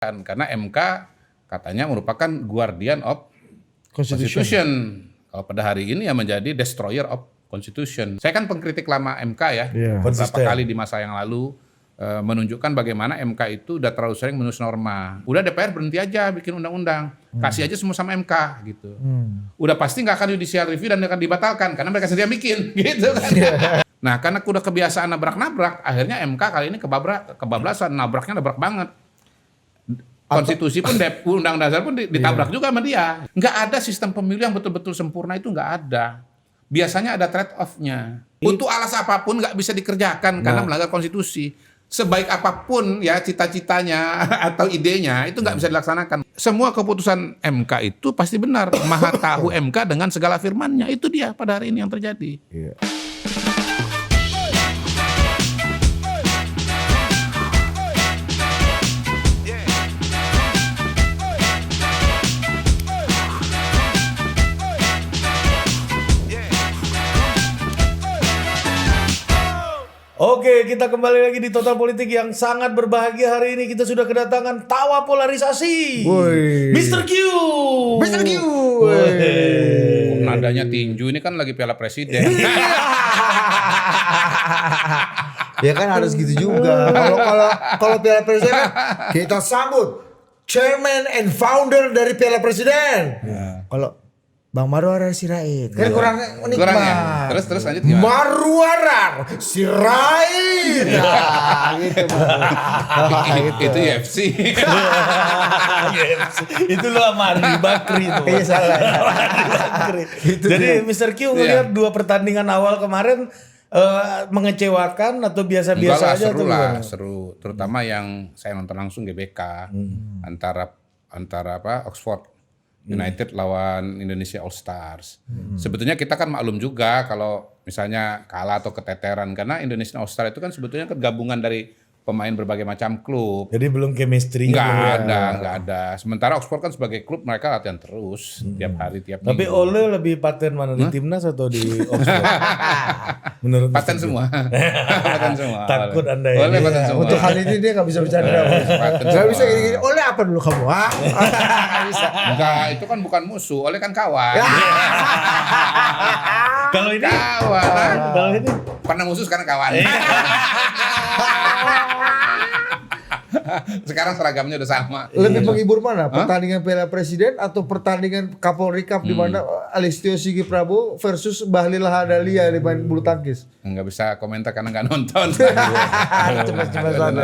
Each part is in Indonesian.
Karena MK katanya merupakan guardian of Constitution. Kalau pada hari ini ya menjadi destroyer of Constitution. Saya kan pengkritik lama MK ya, beberapa kali di masa yang lalu menunjukkan bagaimana MK itu udah terlalu sering menulis norma. Udah DPR berhenti aja bikin undang-undang, kasih aja semua sama MK gitu. Udah pasti nggak akan judicial review dan akan dibatalkan karena mereka sendiri yang bikin, gitu kan. Nah karena udah kebiasaan nabrak-nabrak, akhirnya MK kali ini kebablasan, nabraknya nabrak banget. Konstitusi pun, undang dasar pun ditabrak juga sama dia. Nggak ada sistem pemilu yang betul-betul sempurna, itu nggak ada. Biasanya ada trade off-nya. Untuk alas apapun nggak bisa dikerjakan karena melanggar konstitusi. Sebaik apapun ya cita-citanya atau idenya itu nggak bisa dilaksanakan. Semua keputusan MK itu pasti benar. Maha tahu MK dengan segala firman-Nya. Itu dia pada hari ini yang terjadi. Oke, kita kembali lagi di Total Politik yang sangat berbahagia hari ini. Kita sudah kedatangan tawa polarisasi, Mr. Q. Mr. Q. Nadanya tinju, ini kan lagi Piala Presiden. Ya kan harus gitu juga. Kalau Piala Presiden kita sambut chairman and founder dari Piala Presiden. Kalau Bang Marwarar Sirait kan kurangnya Kurangnya. Terus lanjut gimana? Marwarar Sirait. Nah, gitu. Itu UFC. Itu lo sama Andi Bakri itu. Iya salah. Jadi Mr. Q ngelihat dua pertandingan awal kemarin mengecewakan atau biasa-biasa aja seru tuh? lah, seru. Terutama yang saya nonton langsung GBK antara Oxford United lawan Indonesia All Stars. Sebetulnya kita kan maklum juga kalau misalnya kalah atau keteteran karena Indonesia All Stars itu kan sebetulnya gabungan dari pemain berbagai macam klub. Jadi belum chemistry. Nggak ada. Sementara Oxford kan sebagai klub mereka latihan terus tiap hari, tiap Tapi minggu. Ole lebih paten mana di timnas atau di Oxford? Menurut Paten Mr. Q? semua. Paten semua. Takut Anda ya. Oleh paten semua. Untuk hal ini dia nggak bisa bercanda. Nggak bisa gini-gini. Oleh apa dulu kamu? Nggak bisa. Enggak, itu kan bukan musuh, Oleh kan kawan. Kalau ini Kawan. Kalau ini Pernah musuh sekarang kawan. Sekarang seragamnya udah sama. Lebih menghibur mana? Pertandingan Piala Presiden atau pertandingan Kapolri Cup di mana Alistio Sigit Prabowo versus Bahlil Lahadalia di main bulu tangkis? Nggak bisa komentar karena nggak nonton. Cepat-cepat sana.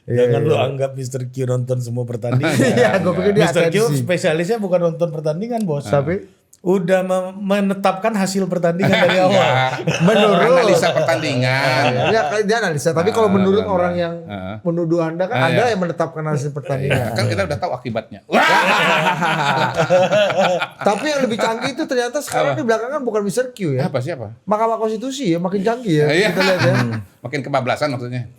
jangan lu anggap Mr. Q nonton semua pertandingan. Iya, gue pikir dia Mr. Q atensi. spesialisnya bukan nonton pertandingan, Bos. Tapi Udah menetapkan hasil pertandingan dari awal. menurut Analisa pertandingan. ya dia analisa. Tapi kalau menurut orang yang menuduh Anda kan Anda iya. yang menetapkan hasil pertandingan. Kan kita udah tahu akibatnya. Tapi yang lebih canggih itu ternyata sekarang di belakangan bukan Mr. Q ya. Siapa? Mahkamah Konstitusi ya makin canggih ya. Iya. Kita lihat ya. Makin kebablasan maksudnya.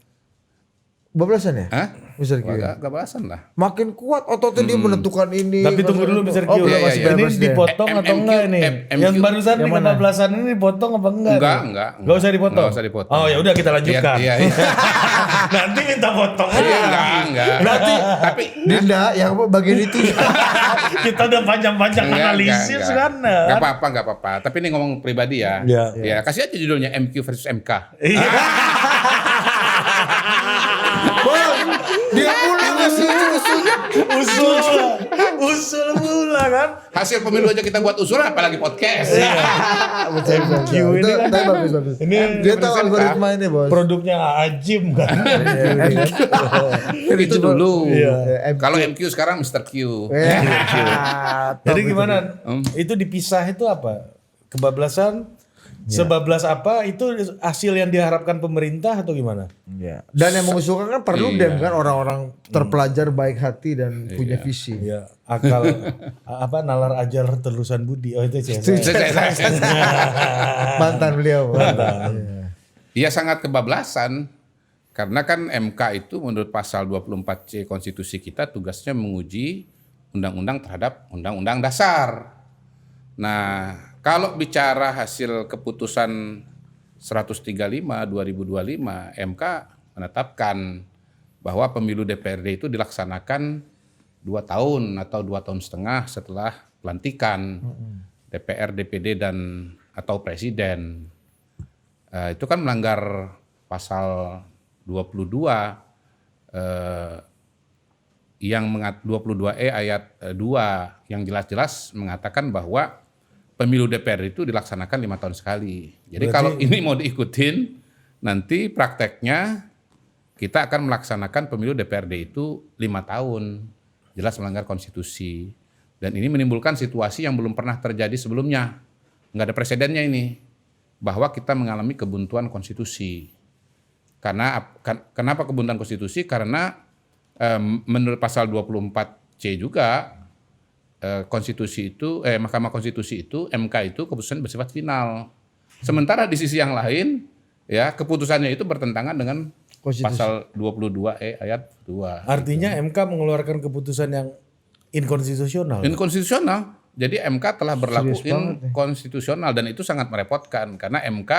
Bablasan ya? Hah? Mr. Q. Ya? Kebablasan lah. Makin kuat ototnya dia menentukan ini. Tapi tunggu dulu Mr. Q. Oh, belum, masih Ini bebas deh. dipotong atau enggak ini? Yang barusan di 15-an ini dipotong apa enggak? Enggak. Enggak usah dipotong. Nggak usah dipotong. Oh ya udah kita lanjutkan. Iya. Nanti minta potong. Enggak. Berarti Tapi Dinda yang bagian itu Kita udah panjang-panjang analisis kan. Enggak apa-apa. Tapi ini ngomong pribadi ya. Iya. Ya, kasih aja judulnya MQ versus MK. dia pulang ngasih Usul pula kan. Hasil pemilu aja kita buat usulan apalagi podcast. Q ini kan Tapi bagus. ini Dia tahu algoritma ini bos. produknya Ajim kan. Itu dulu. Iya. Kalau MQ sekarang Mr. Q. Jadi gimana? Itu dipisah itu apa? Kebablasan? Sebablas apa? Itu hasil yang diharapkan pemerintah atau gimana? Ya. Dan yang mengusulkan kan perlu dem kan orang-orang terpelajar baik hati dan punya visi. Ya, akal nalar ajar terusan budi. Oh itu sih. Mantan beliau. Iya sangat kebablasan. Karena kan MK itu menurut pasal 24C konstitusi kita tugasnya menguji undang-undang terhadap undang-undang dasar. Nah, kalau bicara hasil keputusan 135 2025 MK menetapkan bahwa pemilu DPRD itu dilaksanakan 2 tahun atau 2,5 tahun setelah pelantikan DPR, DPD dan atau presiden. Itu kan melanggar pasal 22 yang 22E ayat 2 yang jelas-jelas mengatakan bahwa pemilu DPR itu dilaksanakan 5 tahun sekali. Jadi kalau ini mau diikutin, nanti prakteknya kita akan melaksanakan pemilu DPRD itu 5 tahun. Jelas melanggar konstitusi. Dan ini menimbulkan situasi yang belum pernah terjadi sebelumnya. Nggak ada presidennya ini. Bahwa kita mengalami kebuntuan konstitusi. Kenapa kebuntuan konstitusi? Karena menurut pasal 24C juga, konstitusi itu, Mahkamah Konstitusi itu, MK itu keputusan bersifat final. Sementara di sisi yang lain, ya keputusannya itu bertentangan dengan pasal 22E ayat 2. Artinya MK mengeluarkan keputusan yang inkonstitusional. Inkonstitusional. Jadi MK telah berlaku inkonstitusional dan itu sangat merepotkan karena MK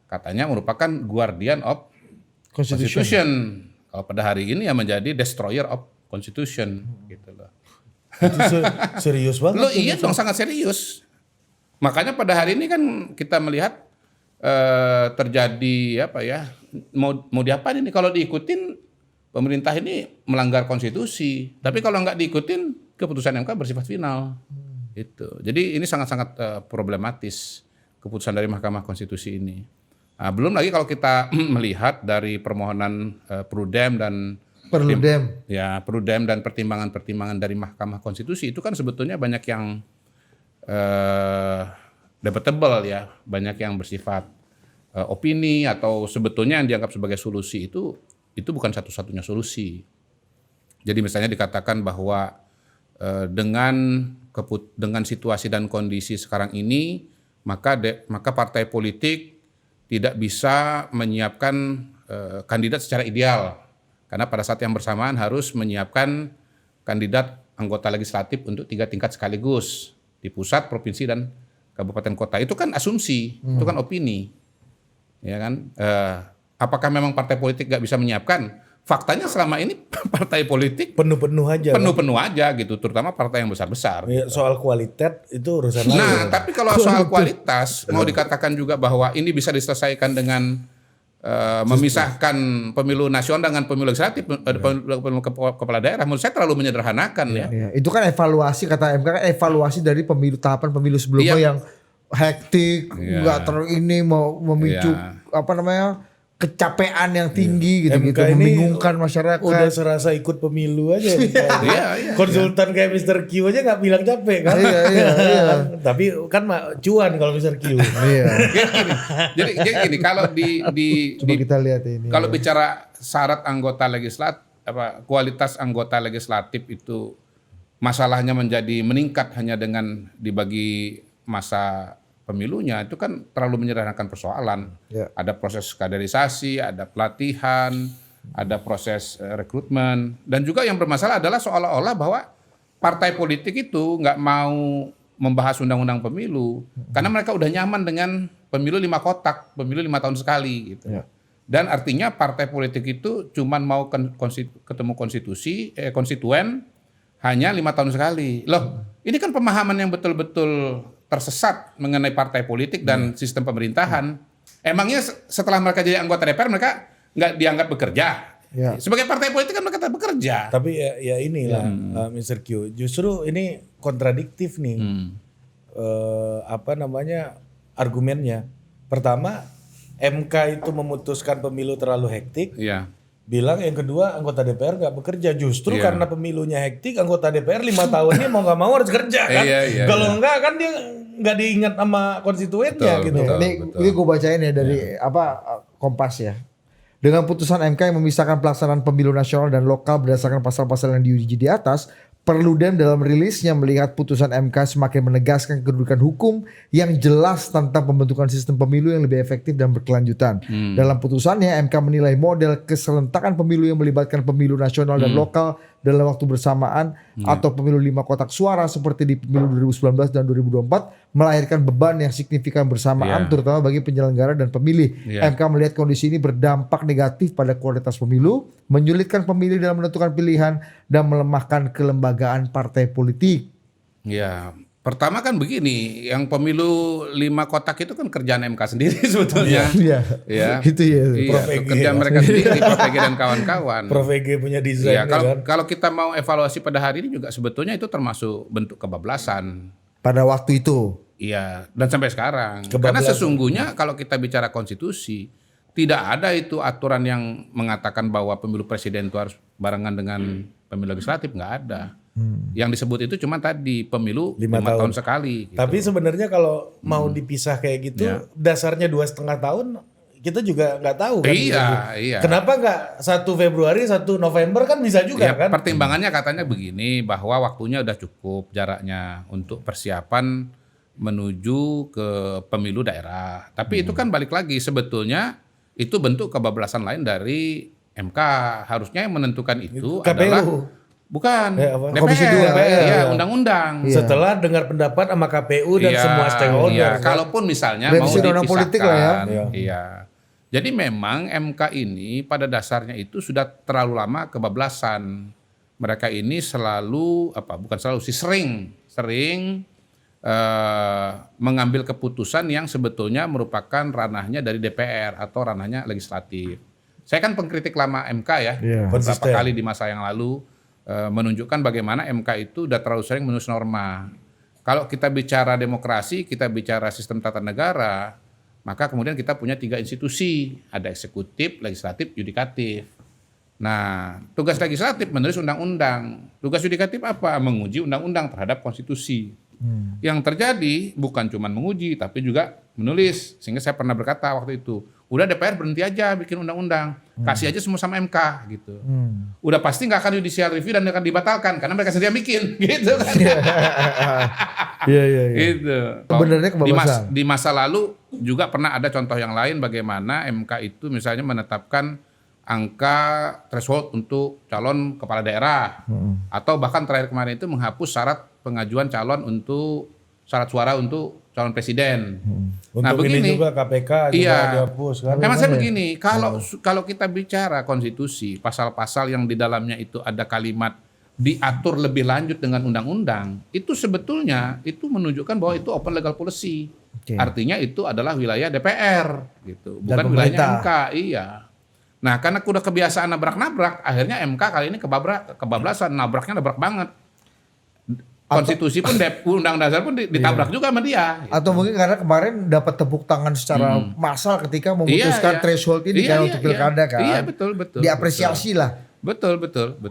katanya merupakan guardian of constitution. Kalau pada hari ini ya menjadi destroyer of constitution gitu loh. Itu serius banget. Loh iya dong, sangat serius. Makanya pada hari ini kan kita melihat terjadi apa ya, mau diapain ini, kalau diikutin pemerintah ini melanggar konstitusi, tapi kalau nggak diikutin keputusan MK bersifat final. Itu. Jadi ini sangat-sangat problematis keputusan dari Mahkamah Konstitusi ini. Nah, belum lagi kalau kita melihat dari permohonan Prudem dan pertimbangan-pertimbangan dari Mahkamah Konstitusi itu kan sebetulnya banyak yang debatable ya, banyak yang bersifat opini atau sebetulnya yang dianggap sebagai solusi itu bukan satu-satunya solusi. Jadi misalnya dikatakan bahwa dengan situasi dan kondisi sekarang ini maka partai politik tidak bisa menyiapkan kandidat secara ideal karena pada saat yang bersamaan harus menyiapkan kandidat anggota legislatif untuk 3 tingkat sekaligus di pusat, provinsi dan kabupaten kota. Itu kan asumsi, itu kan opini, ya kan? Apakah memang partai politik nggak bisa menyiapkan? Faktanya selama ini partai politik penuh-penuh aja gitu, terutama partai yang besar-besar. Ya, soal kualitas itu urusan lain. Nah, tapi kalau soal kualitas mau dikatakan juga bahwa ini bisa diselesaikan dengan memisahkan pemilu nasional dengan pemilu legislatif, pemilu kepala daerah, menurut saya terlalu menyederhanakan ya. Itu kan evaluasi, kata MK kan evaluasi dari tahapan pemilu sebelumnya yang hektik, nggak ini mau memicu kecapean yang tinggi gitu, membingungkan masyarakat. Udah serasa ikut pemilu aja. Konsultan kayak Mr. Q aja nggak bilang capek kan? Iya. Tapi kan cuan kalau Mr. Q. Jadi gini, kalau coba kita lihat ini. Kalau bicara syarat anggota legislatif, kualitas anggota legislatif itu masalahnya menjadi meningkat hanya dengan dibagi masa pemilunya, itu kan terlalu menyederhanakan persoalan. Ada proses kaderisasi, ada pelatihan, ada proses rekrutmen, dan juga yang bermasalah adalah seolah-olah bahwa partai politik itu nggak mau membahas undang-undang pemilu karena mereka udah nyaman dengan pemilu 5 kotak, pemilu 5 tahun sekali gitu. Dan artinya partai politik itu cuman mau ketemu konstituen hanya 5 tahun sekali. Loh, ini kan pemahaman yang betul-betul tersesat mengenai partai politik dan sistem pemerintahan. Emangnya setelah mereka jadi anggota DPR mereka nggak dianggap bekerja? Sebagai partai politik kan mereka bekerja. Tapi ya inilah Mr. Q. Justru ini kontradiktif nih. Argumennya. Pertama, MK itu memutuskan pemilu terlalu hektik. Bilang yang kedua anggota DPR nggak bekerja, justru karena pemilunya hektik anggota DPR 5 tahun ini mau nggak mau harus kerja kan. Kalau enggak kan dia nggak diingat sama konstituennya gitu. Ini gue bacain ya dari Kompas ya. Dengan putusan MK yang memisahkan pelaksanaan pemilu nasional dan lokal berdasarkan pasal-pasal yang diuji di atas, Perludem dalam rilisnya melihat putusan MK semakin menegaskan kedudukan hukum yang jelas tentang pembentukan sistem pemilu yang lebih efektif dan berkelanjutan. Dalam putusannya MK menilai model keserentakan pemilu yang melibatkan pemilu nasional dan lokal dalam waktu bersamaan atau pemilu 5 kotak suara seperti di pemilu 2019 dan 2024 melahirkan beban yang signifikan bersamaan terutama bagi penyelenggara dan pemilih. MK melihat kondisi ini berdampak negatif pada kualitas pemilu, menyulitkan pemilih dalam menentukan pilihan dan melemahkan kelembagaan partai politik. Ya, pertama kan begini, yang pemilu 5 kotak itu kan kerjaan MK sendiri sebetulnya. Iya. Ya. Itu ya. Kerjaan mereka sendiri, Prof. EG dan kawan-kawan. Prof. EG punya desain. Ya, kalau kita mau evaluasi pada hari ini juga sebetulnya itu termasuk bentuk kebablasan. Pada waktu itu. Iya, dan sampai sekarang. Karena sesungguhnya kalau kita bicara konstitusi, tidak ada itu aturan yang mengatakan bahwa pemilu presiden itu harus barengan dengan pemilu legislatif, nggak ada. Yang disebut itu cuma tadi pemilu 5 tahun sekali. Gitu. Tapi sebenarnya kalau mau dipisah kayak gitu, dasarnya 2,5 tahun, kita juga nggak tahu kan. Iya. Kenapa nggak 1 Februari, 1 November kan bisa juga kan? Pertimbangannya katanya begini, bahwa waktunya udah cukup jaraknya untuk persiapan menuju ke pemilu daerah. Tapi itu kan balik lagi sebetulnya itu bentuk kebablasan lain dari MK. Harusnya yang menentukan itu KPU. adalah bukan DPR, Komisi 2, ya undang-undang. Setelah dengar pendapat sama KPU dan semua stakeholder. Iya. Kalaupun misalnya Revisi mau undang-undang politik dipisahkan. lah ya. Iya. Jadi memang MK ini pada dasarnya itu sudah terlalu lama kebablasan. Mereka ini selalu sering mengambil keputusan yang sebetulnya merupakan ranahnya dari DPR atau ranahnya legislatif. Saya kan pengkritik lama MK ya, beberapa kali di masa yang lalu menunjukkan bagaimana MK itu udah terlalu sering menulis norma. Kalau kita bicara demokrasi, kita bicara sistem tata negara, maka kemudian kita punya 3 institusi, ada eksekutif, legislatif, yudikatif. Nah, tugas legislatif menulis undang-undang, tugas yudikatif apa? Menguji undang-undang terhadap konstitusi. Yang terjadi bukan cuma menguji, tapi juga menulis. Sehingga saya pernah berkata waktu itu, udah DPR berhenti aja bikin undang-undang, kasih aja semua sama MK gitu. Udah pasti nggak akan judicial review dan akan dibatalkan karena mereka sendiri yang bikin, gitu kan? Iya. Gitu. Sebenarnya kebablasan. Di masa lalu juga pernah ada contoh yang lain bagaimana MK itu misalnya menetapkan angka threshold untuk calon kepala daerah, atau bahkan terakhir kemarin itu menghapus syarat pengajuan calon untuk syarat suara untuk calon presiden. Untuk begini, ini juga KPK juga dihapus kan. Memang saya begini, kalau kita bicara konstitusi, pasal-pasal yang di dalamnya itu ada kalimat diatur lebih lanjut dengan undang-undang, itu sebetulnya itu menunjukkan bahwa itu open legal policy. Artinya itu adalah wilayah DPR gitu, bukan wilayahnya MK. Iya. Nah, karena udah kebiasaan nabrak-nabrak, akhirnya MK kali ini kebablasan, nabraknya nabrak banget. Konstitusi pun undang dasar pun ditabrak juga sama dia. Gitu. Atau mungkin karena kemarin dapat tepuk tangan secara massal ketika memutuskan threshold ini untuk pilkada kan. Iya, betul. Diapresiasi lah. Betul.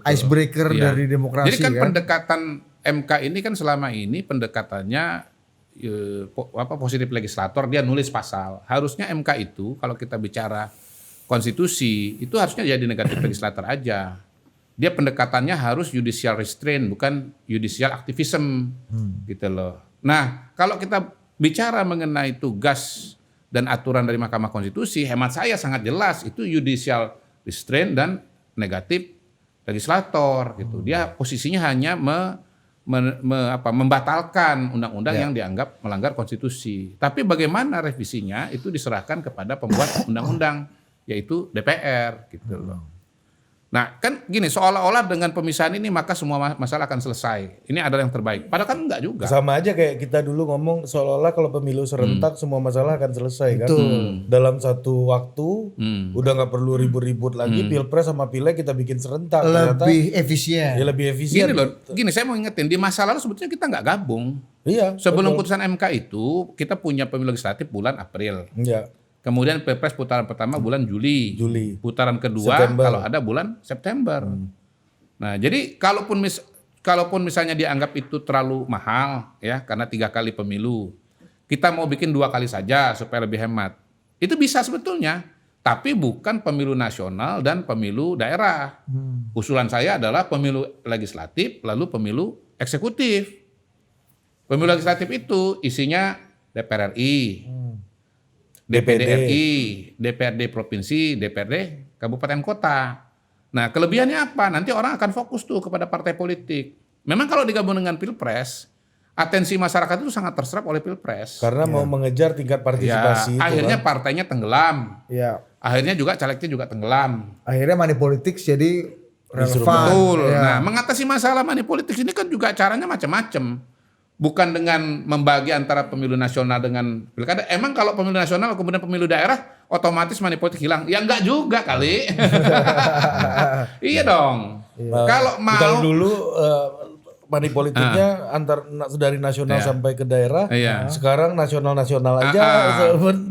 Icebreaker dari demokrasi. Jadi kan pendekatan MK ini kan selama ini pendekatannya positif legislator, dia nulis pasal. Harusnya MK itu kalau kita bicara konstitusi itu harusnya jadi negatif legislator aja. Dia pendekatannya harus judicial restraint, bukan judicial activism, gitu loh. Nah, kalau kita bicara mengenai tugas dan aturan dari Mahkamah Konstitusi, hemat saya sangat jelas itu judicial restraint dan negatif legislator, gitu. Dia posisinya hanya membatalkan undang-undang yang dianggap melanggar konstitusi. Tapi bagaimana revisinya itu diserahkan kepada pembuat undang-undang, yaitu DPR, gitu loh. Nah kan gini, seolah-olah dengan pemisahan ini maka semua masalah akan selesai. Ini adalah yang terbaik. Padahal kan enggak juga. Sama aja kayak kita dulu ngomong seolah-olah kalau pemilu serentak semua masalah akan selesai kan. Dalam satu waktu udah nggak perlu ribut-ribut lagi. Pilpres sama pileg kita bikin serentak. Lebih efisien. Ya lebih efisien. Gini saya mau ingetin, di masa lalu sebetulnya kita nggak gabung. Iya. Sebelum putusan MK itu kita punya pemilu legislatif bulan April. Iya. Kemudian Pilpres putaran pertama bulan Juli. Putaran kedua September. Kalau ada bulan September. Nah, jadi kalaupun misalnya dianggap itu terlalu mahal ya karena 3 kali pemilu. Kita mau bikin 2 kali saja supaya lebih hemat. Itu bisa sebetulnya. tapi bukan pemilu nasional dan pemilu daerah. Usulan saya adalah pemilu legislatif lalu pemilu eksekutif. Pemilu legislatif itu isinya DPR RI, DPD RI, DPRD provinsi, DPRD kabupaten kota. Nah, kelebihannya apa? Nanti orang akan fokus tuh kepada partai politik. Memang kalau digabung dengan Pilpres, atensi masyarakat itu sangat terserap oleh Pilpres. Karena mau mengejar tingkat partisipasi itu akhirnya kan. partainya tenggelam. Ya. Akhirnya juga calegnya juga tenggelam. Akhirnya money politics jadi relevan. Betul. Ya. Nah, mengatasi masalah money politics ini kan juga caranya macam-macam. Bukan dengan membagi antara pemilu nasional dengan pilkada. Emang kalau pemilu nasional kemudian pemilu daerah otomatis money politik hilang? Ya enggak juga kali. Iya dong. Kalau mau Kalau dulu money politiknya antar dari nasional sampai ke daerah. Sekarang nasional aja,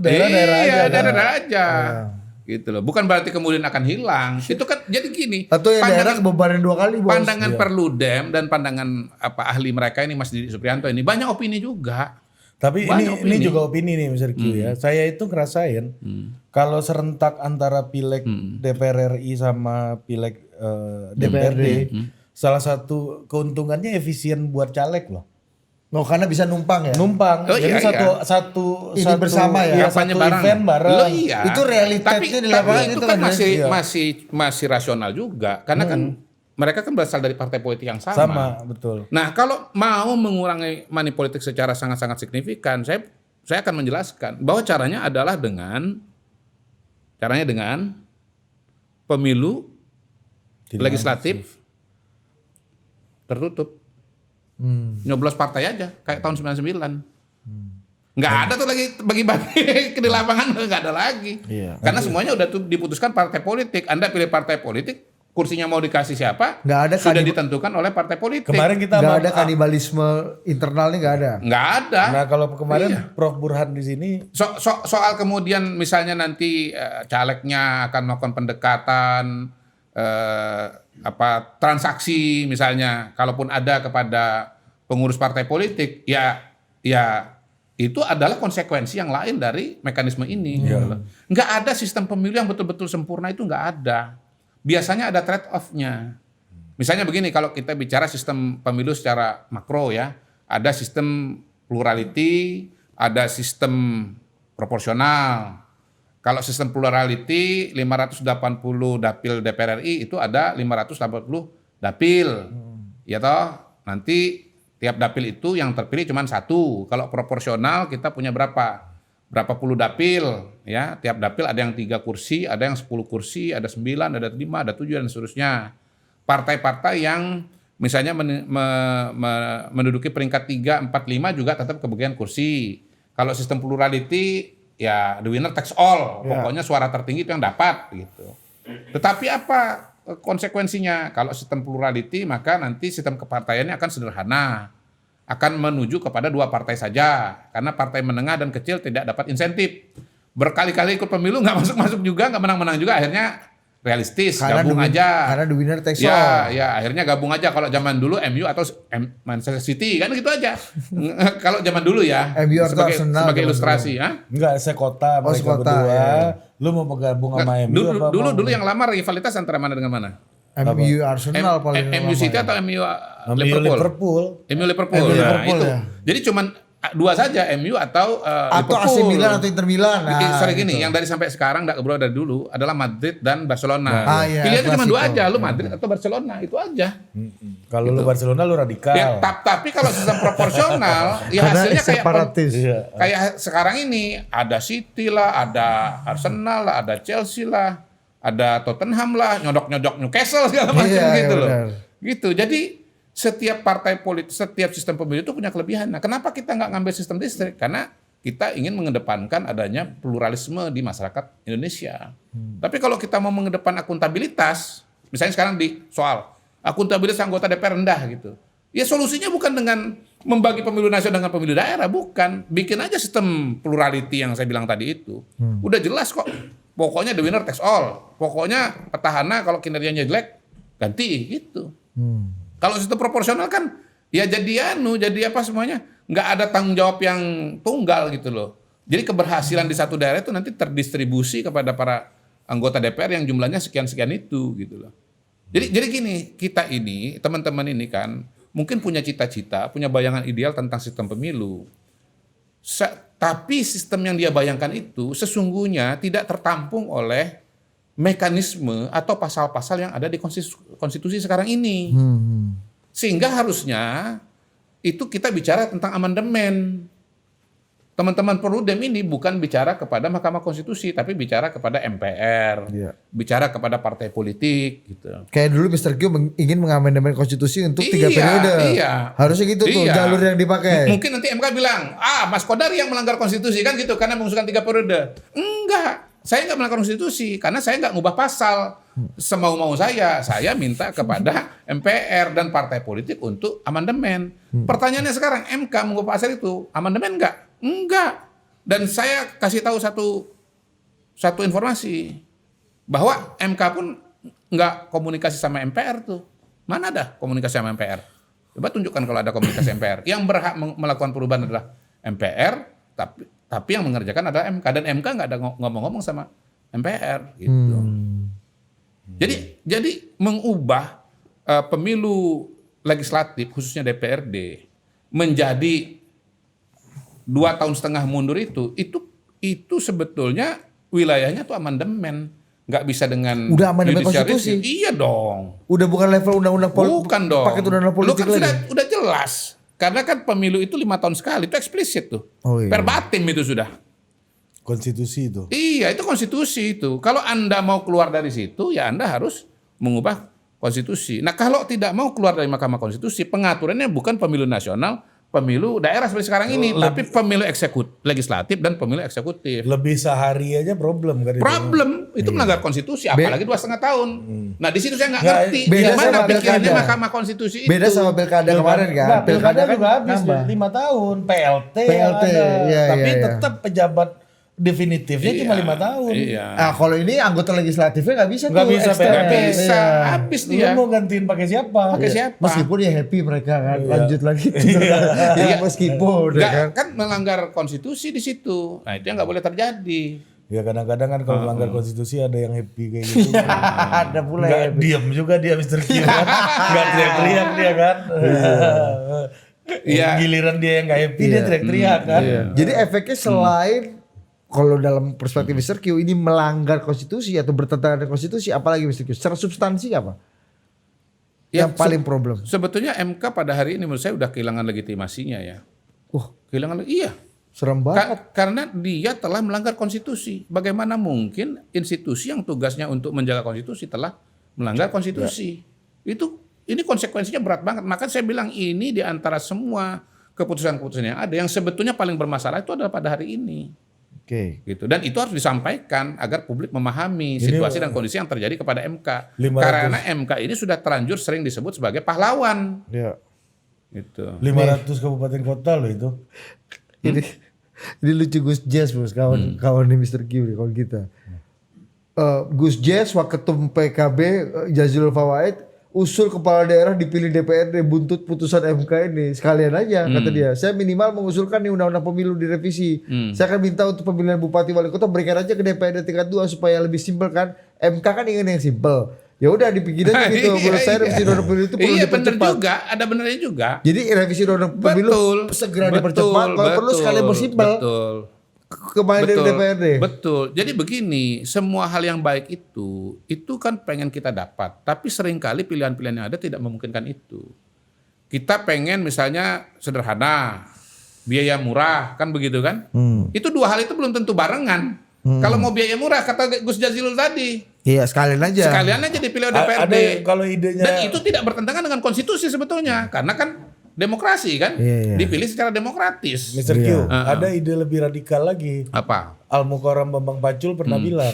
daerah-daerah aja. Iya, daerah aja. Gitu loh. Bukan berarti kemudian akan hilang. Itu kan jadi gini. Atau yang daerah kebebanan 2 kali, Bos. Pandangan Perludem dan pandangan ahli mereka ini Mas Didi Supriyanto ini banyak opini juga. Tapi ini juga opini nih Mas Riki ya. Saya itu ngerasain kalau serentak antara pileg DPR RI sama pileg DPRD, salah satu keuntungannya efisien buat caleg loh. Oh, karena bisa numpang ya. Numpang. Oh, Jadi iya, satu bersama ya. Satu bareng. event bareng. Loh, iya. Itu realitasnya di lapangan itu itu kan kan, masih rasional juga karena kan mereka kan berasal dari partai politik yang sama. Sama, betul. Nah, kalau mau mengurangi money politik secara sangat-sangat signifikan, saya akan menjelaskan bahwa caranya dengan pemilu legislatif tertutup. Nyoblos partai aja kayak tahun 99. Nggak ada tuh lagi bagi-bagi di lapangan, nggak ada lagi. Iya. Karena semuanya udah diputuskan partai politik. Anda pilih partai politik, kursinya mau dikasih siapa? Nggak ada sudah ditentukan oleh partai politik. Kemarin kita nggak ada kanibalisme internalnya, nggak ada. Nggak ada. Nah, kalau kemarin Prof Burhan di sini Soal kemudian misalnya nanti calegnya akan melakukan pendekatan transaksi misalnya, kalaupun ada kepada pengurus partai politik, ya itu adalah konsekuensi yang lain dari mekanisme ini. Nggak ada sistem pemilu yang betul-betul sempurna, itu nggak ada. Biasanya ada trade off-nya. Misalnya begini, kalau kita bicara sistem pemilu secara makro ya, ada sistem plurality, ada sistem proporsional. Kalau sistem plurality 580 dapil DPR RI itu ada 580 dapil. Ya toh, nanti tiap dapil itu yang terpilih cuma 1. Kalau proporsional kita punya berapa puluh dapil ya. Tiap dapil ada yang 3 kursi, ada yang 10 kursi, ada 9, ada 5, ada 7 dan seterusnya. Partai-partai yang misalnya menduduki peringkat 3, 4, 5 juga tetap kebagian kursi. Kalau sistem plurality ya the winner takes all, pokoknya suara tertinggi itu yang dapat gitu. Tetapi apa konsekuensinya? Kalau sistem plurality maka nanti sistem kepartaiannya akan sederhana, akan menuju kepada 2 partai saja, karena partai menengah dan kecil tidak dapat insentif. Berkali-kali ikut pemilu nggak masuk juga, nggak menang-menang juga, akhirnya realistis, karena gabung aja. Karena the winner takes all. Ya, akhirnya gabung aja. Kalau zaman dulu MU atau Manchester City kan gitu aja. Kalau zaman dulu ya. MU atau Arsenal sebagai ilustrasi, ha? enggak sekota mereka berdua. Ya. Lu mau bergabung sama MU apa? Dulu yang lama rivalitas antara mana dengan mana? MU Arsenal paling MU City ya. atau MU Liverpool. MU Liverpool. Nah, itu. Ya. Jadi cuman 2 saja, MU atau atau Liverpool. AC Milan atau Inter Milan. Nah, sorry gini, gitu. yang dari sampai sekarang nggak keluar dari dulu adalah Madrid dan Barcelona. Iya, Pilihannya cuma 2 klasiko. aja, lu Madrid atau Barcelona, itu aja. Kalau lu Barcelona lu radikal. Ya, tapi kalau sistem proporsional, ya Karena hasilnya separatis. kayak sekarang ini ada City lah, ada Arsenal lah, ada Chelsea lah, ada Tottenham lah, nyodok-nyodok Newcastle segala macam gitu loh. Benar. Gitu. Jadi setiap partai politik, setiap sistem pemilu itu punya kelebihan. Nah, kenapa kita nggak ngambil sistem distrik? Karena kita ingin mengedepankan adanya pluralisme di masyarakat Indonesia. Tapi kalau kita mau mengedepan akuntabilitas, misalnya sekarang di soal akuntabilitas anggota DPR rendah gitu. Ya solusinya bukan dengan membagi pemilu nasional dengan pemilu daerah, bukan. Bikin aja sistem plurality yang saya bilang tadi itu. Udah jelas kok. Pokoknya the winner takes all. Pokoknya petahana kalau kinerjanya jelek ganti gitu. Kalau sistem proporsional kan ya jadi apa semuanya, nggak ada tanggung jawab yang tunggal gitu loh. Jadi keberhasilan di satu daerah itu nanti terdistribusi kepada para anggota DPR yang jumlahnya sekian-sekian itu gitu loh. Jadi gini, kita ini, teman-teman ini kan mungkin punya cita-cita, punya bayangan ideal tentang sistem pemilu. Tapi sistem yang dia bayangkan itu sesungguhnya tidak tertampung oleh mekanisme atau pasal-pasal yang ada di konstitusi sekarang ini. Sehingga harusnya itu kita bicara tentang amandemen. Teman-teman Perludem ini bukan bicara kepada Mahkamah Konstitusi, tapi bicara kepada MPR, bicara kepada partai politik, gitu. Kayak dulu Mr. Q ingin mengamandemen konstitusi untuk 3 periode. Harusnya gitu tuh jalur yang dipakai. Mungkin nanti MK bilang, Mas Kodari yang melanggar konstitusi kan gitu, karena mengusulkan 3 periode. Enggak, saya nggak melanggar konstitusi, karena saya nggak ngubah pasal semau-mau saya. Saya minta kepada MPR dan partai politik untuk amandemen. Pertanyaannya sekarang, MK mengubah pasal itu, amandemen enggak? Enggak. Dan saya kasih tahu satu informasi bahwa MK pun enggak komunikasi sama MPR tuh. Mana ada komunikasi sama MPR? Coba tunjukkan kalau ada komunikasi MPR. Yang berhak melakukan perubahan adalah MPR, tapi yang mengerjakan adalah MK, dan MK enggak ada ngomong-ngomong sama MPR gitu. Jadi mengubah pemilu legislatif khususnya DPRD menjadi 2,5 tahun mundur itu sebetulnya wilayahnya tuh amandemen, nggak bisa dengan udah amandemen konstitusi. Iya dong. Udah bukan level undang-undang politik. Bukan dong. Paket undang-undang politik kan lagi. Udah jelas. Karena kan pemilu itu 5 tahun sekali, itu eksplisit tuh. Verbatim itu sudah. Konstitusi itu. Iya, itu konstitusi itu. Kalau Anda mau keluar dari situ, ya Anda harus mengubah konstitusi. Nah, kalau tidak mau keluar dari Mahkamah Konstitusi, pengaturannya bukan pemilu nasional, pemilu daerah seperti sekarang ini, tapi pemilu legislatif dan pemilu eksekutif. Lebih sehari aja problem kan itu. Problem itu melanggar konstitusi, apalagi 2,5 tahun. Nah di situ saya nggak ngerti gimana pikirannya Mahkamah Konstitusi itu. Beda sama pilkada kemarin kan. Pilkada juga habis 5 tahun, PLT ada. Tapi tetap pejabat definitifnya cuma 5 tahun. Nah kalau ini anggota legislatifnya nggak bisa nggak bisa, habis dia. Lu mau gantiin pakai siapa? Meskipun ya happy mereka kan, lanjut lagi. Meskipun kan melanggar konstitusi di situ. Nah itu yang nggak boleh terjadi. Ya kadang-kadang kan kalau melanggar konstitusi ada yang happy kayak gitu. Ada pula yang diam juga dia Mr. Q kan. Nggak teriak-teriak dia kan. Giliran dia yang nggak happy dia teriak-teriak kan. Jadi efeknya selain kalau dalam perspektif Mr. Q ini melanggar konstitusi atau bertentangan dengan konstitusi, apalagi Mr. Q? Secara substansi apa? Yang paling problem? Sebetulnya MK pada hari ini menurut saya udah kehilangan legitimasinya ya. Kehilangan, iya. Serem banget. Karena dia telah melanggar konstitusi. Bagaimana mungkin institusi yang tugasnya untuk menjaga konstitusi telah melanggar konstitusi? Ini konsekuensinya berat banget. Maka saya bilang ini di antara semua keputusan-keputusan yang ada, yang sebetulnya paling bermasalah itu adalah pada hari ini. Gitu. Dan itu harus disampaikan agar publik memahami situasi dan kondisi yang terjadi kepada MK. Karena MK ini sudah terlanjur sering disebut sebagai pahlawan. Gitu. 500 kabupaten kota loh itu. Ini lucu Gus Jazz bos, kawan nih Mr. Q nih, kawan kita. Gus Jazz, Waketum PKB, Jazilul Fawaid, usul kepala daerah dipilih DPRD buntut putusan MK ini. Sekalian aja kata dia, saya minimal mengusulkan nih undang-undang pemilu direvisi. Saya akan minta untuk pemilihan bupati wali kota berikan aja ke DPRD tingkat 2 supaya lebih simpel kan. MK kan ingin yang simpel. Ya udah dipikirin aja gitu. Menurut saya revisi undang-undang pemilu itu perlu dipercepat. Bener juga, ada benernya juga. Jadi revisi undang-undang pemilu segera dipercepat. Kalau perlu sekalian bersimpel. Kemarin dari DPRD. Betul. Jadi begini, semua hal yang baik itu kan pengen kita dapat. Tapi seringkali pilihan-pilihan yang ada tidak memungkinkan itu. Kita pengen misalnya sederhana, biaya murah, kan begitu kan? Itu dua hal itu belum tentu barengan. Kalau mau biaya murah, kata Gus Jazilul tadi. Iya, sekalian aja. Sekalian aja dipilih DPRD. Kalau idenya. Dan itu tidak bertentangan dengan konstitusi sebetulnya. Karena kan demokrasi kan, dipilih secara demokratis. Mr. Q, ada ide lebih radikal lagi. Apa? Al-Mukarram Bambang Pacul pernah bilang,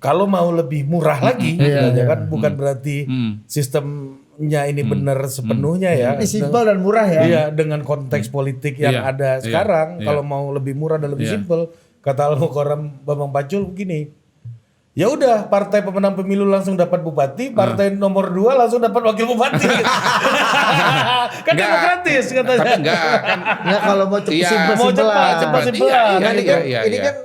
kalau mau lebih murah lagi, kan bukan berarti sistemnya ini benar sepenuhnya ya. Ini simpel dan murah ya. Iya, dengan konteks politik yang ada sekarang, kalau mau lebih murah dan lebih simpel, kata Al-Mukarram Bambang Pacul begini, ya udah partai pemenang pemilu langsung dapat bupati, partai nomor 2 langsung dapat wakil bupati. Kan demokratis katanya. Tapi enggak kan. Ya kalau mau Iya. simpel-simpelan. Cepat-simpelan. Ini kan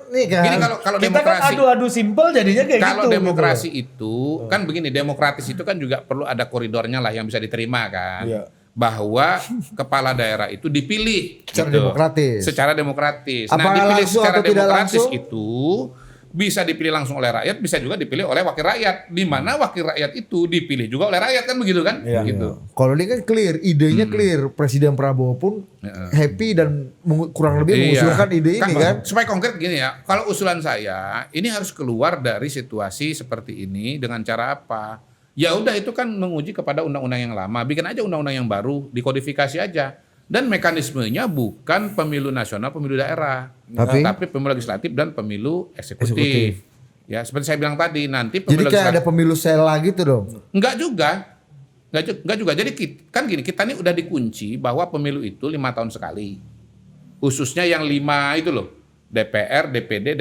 nih kan. Gini kalau Kita demokrasi kan adu-adu simpel jadinya kayak kalau gitu. demokrasi itu kan begini, demokratis itu kan juga perlu ada koridornya lah yang bisa diterima kan. Iya. Bahwa kepala daerah itu dipilih Secara gitu. demokratis. Secara demokratis. Apakah Nah, dipilih langsung secara atau tidak demokratis langsung? itu bisa dipilih langsung oleh rakyat, bisa juga dipilih oleh wakil rakyat. Di mana wakil rakyat itu dipilih juga oleh rakyat kan begitu kan? Iya. Gitu. Kalau ini kan clear, idenya clear. Presiden Prabowo pun happy dan kurang lebih mengusulkan ide ini kan. Supaya konkret gini ya, kalau usulan saya ini harus keluar dari situasi seperti ini dengan cara apa? Ya udah itu kan menguji kepada undang-undang yang lama, bikin aja undang-undang yang baru, dikodifikasi aja. Dan mekanismenya bukan pemilu nasional, pemilu daerah, tapi pemilu legislatif dan pemilu eksekutif. Ya seperti saya bilang tadi, nanti Jadi pemilu kayak ada pemilu sela gitu dong. Enggak juga. Jadi kan gini, kita ini udah dikunci bahwa pemilu itu 5 tahun sekali. Khususnya yang 5 itu loh. DPR, DPD,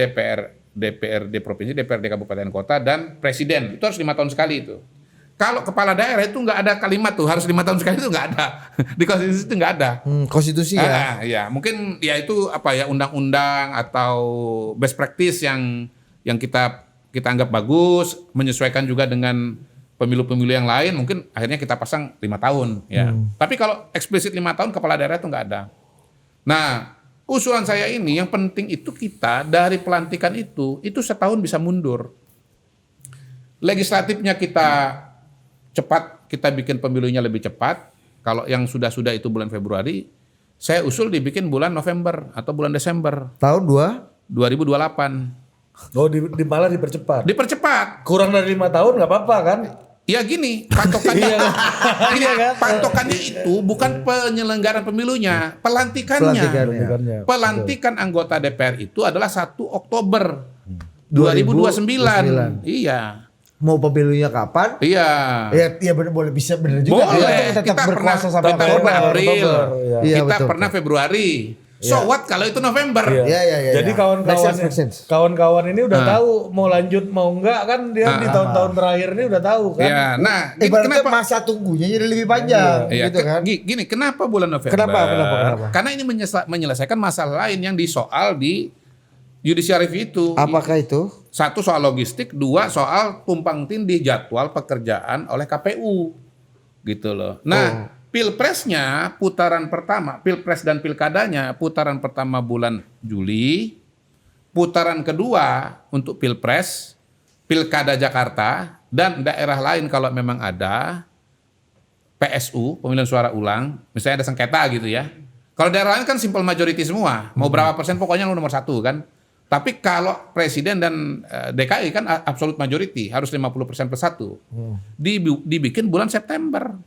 DPRD provinsi, DPRD kabupaten kota, dan presiden. Itu harus 5 tahun sekali itu. Kalau kepala daerah itu nggak ada kalimat tuh, harus 5 tahun sekali itu nggak ada. Di konstitusi itu nggak ada. Konstitusi ya. Ya, mungkin ya itu apa ya, undang-undang atau best practice yang kita anggap bagus, menyesuaikan juga dengan pemilu-pemilu yang lain, mungkin akhirnya kita pasang 5 tahun ya. Tapi kalau eksplisit 5 tahun kepala daerah itu nggak ada. Nah, usulan saya ini yang penting itu kita dari pelantikan itu setahun bisa mundur. Legislatifnya kita cepat, kita bikin pemilunya lebih cepat. Kalau yang sudah-sudah itu bulan Februari, saya usul dibikin bulan November atau bulan Desember. Tahun 2028. Oh, malah dipercepat. Dipercepat. Kurang dari 5 tahun nggak apa-apa kan? Ya gini, patokannya patokannya itu bukan penyelenggaraan pemilunya, pelantikannya. Pelantikan anggota DPR itu adalah 1 Oktober 2029. Iya. Mau pemilunya kapan? Iya. Ya benar, boleh, bisa benar juga. Boleh. Tetap Kita berkuasa pernah sampai Oktober, April. Iya, Kita betul. pernah Februari. So what kalau itu November? Iya. Jadi kawan-kawan ini udah tahu mau lanjut mau enggak kan, dia di tahun-tahun terakhir ini udah tahu kan. Ya, nah, Ibaratnya masa tunggunya jadi lebih panjang Iya, gitu kan. Gini, kenapa bulan November? Kenapa? Karena ini menyelesaikan masalah lain yang disoal di judicial review itu. Apakah itu? 1 soal logistik, 2 soal tumpang tindih jadwal pekerjaan oleh KPU. Gitu loh. Nah, Pilpresnya putaran pertama, Pilpres dan Pilkadanya putaran pertama bulan Juli, putaran kedua untuk Pilpres, Pilkada Jakarta, dan daerah lain kalau memang ada PSU, pemilihan suara ulang, misalnya ada sengketa gitu ya. Kalau daerah lain kan simple majority semua, mau berapa persen pokoknya lu nomor 1 kan. Tapi kalau presiden dan DKI kan absolute majority, harus 50% plus 1. Dibikin bulan September.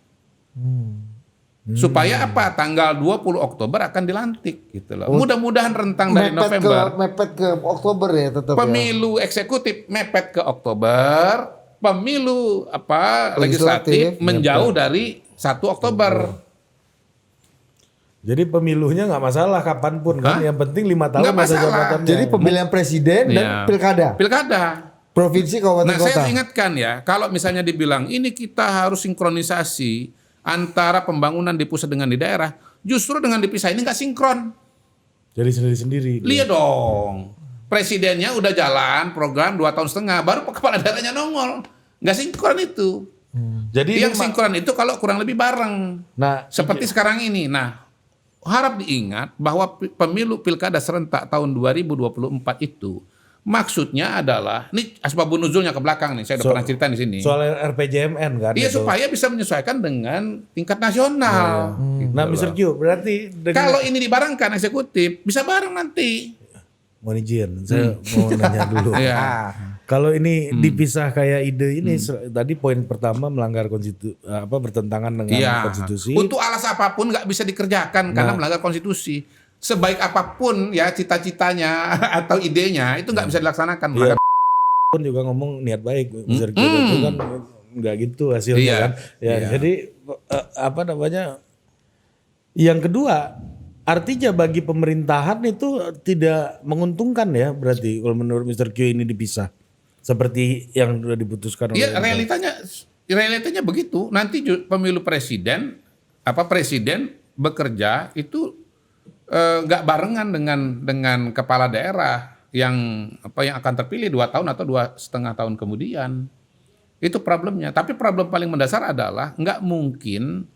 Supaya apa? Tanggal 20 Oktober akan dilantik gitu loh. Mudah-mudahan rentang dari November. Mepet ke Oktober ya tetap. Pemilu eksekutif mepet ke Oktober, pemilu legislatif menjauh dari 1 Oktober. Jadi pemilunya nggak masalah kapanpun kan, yang penting 5 tahun Nggak masa masalah. jabatannya. Jadi pemilihan presiden dan pilkada. Provinsi, kabupaten, kota. Nah, saya ingatkan ya, kalau misalnya dibilang ini kita harus sinkronisasi antara pembangunan di pusat dengan di daerah, justru dengan dipisah ini nggak sinkron. Jadi sendiri-sendiri. Lihat dong, presidennya udah jalan program 2 tahun setengah, baru kepala daerahnya nongol, nggak sinkron itu. Jadi yang sinkron itu kalau kurang lebih bareng. Nah, seperti sekarang ini. Nah, harap diingat bahwa pemilu pilkada serentak tahun 2024 itu maksudnya adalah, ini asbabun nuzulnya ke belakang nih, saya udah pernah cerita di sini. Soal RPJMN kan. Iya, supaya bisa menyesuaikan dengan tingkat nasional. Gitu nah, Mr. Q, berarti kalau ini dibarengkan eksekutif, bisa bareng nanti. Mohon izin, saya mau nanya dulu. Kalau ini dipisah kayak ide ini, tadi poin pertama melanggar bertentangan dengan konstitusi. Untuk alasan apapun nggak bisa dikerjakan karena melanggar konstitusi. Sebaik apapun ya cita-citanya atau idenya itu nggak bisa dilaksanakan. Pun juga ngomong niat baik, Mr. Q, itu kan nggak gitu hasilnya kan. Jadi yang kedua, artinya bagi pemerintahan itu tidak menguntungkan ya, berarti kalau menurut Mr. Q ini dipisah seperti yang sudah diputuskan oleh. Iya, realitanya begitu. Nanti pemilu presiden presiden bekerja itu nggak barengan dengan kepala daerah yang akan terpilih 2 tahun atau 2,5 tahun kemudian. Itu problemnya. Tapi problem paling mendasar adalah nggak mungkin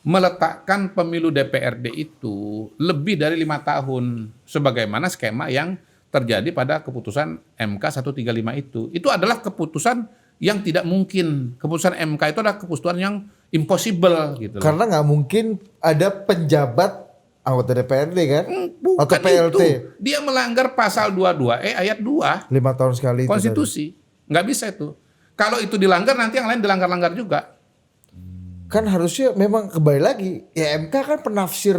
meletakkan pemilu DPRD itu lebih dari 5 tahun sebagaimana skema yang terjadi pada keputusan MK 135 itu. Itu adalah keputusan yang tidak mungkin. Keputusan MK itu adalah keputusan yang impossible gitu. Karena nggak mungkin ada penjabat anggota DPRD kan? Bukan atau PLT. itu. Dia melanggar pasal 22E ayat 2 5 tahun sekali konstitusi. Nggak bisa itu. Kalau itu dilanggar nanti yang lain dilanggar-langgar juga. Kan harusnya memang kembali lagi. Ya MK kan penafsir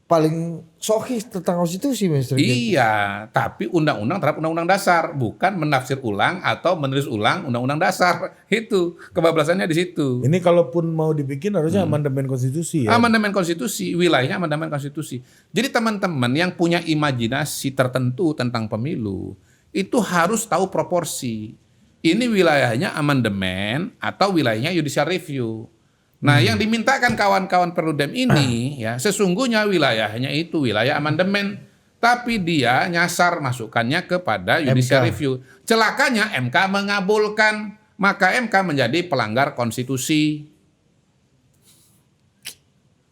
paling sohih tentang konstitusi, Mr. Iya, tapi undang-undang terhadap undang-undang dasar, bukan menafsir ulang atau menulis ulang undang-undang dasar. Itu kebablasannya di situ. Ini kalaupun mau dibikin harusnya amandemen konstitusi ya. Amandemen konstitusi, wilayahnya amandemen konstitusi. Jadi teman-teman yang punya imajinasi tertentu tentang pemilu, itu harus tahu proporsi. Ini wilayahnya amandemen atau wilayahnya judicial review. Nah, yang dimintakan kawan-kawan Perludem ini ya sesungguhnya wilayahnya itu wilayah amandemen, tapi dia nyasar masukannya kepada judicial review. Celakanya MK mengabulkan, maka MK menjadi pelanggar konstitusi.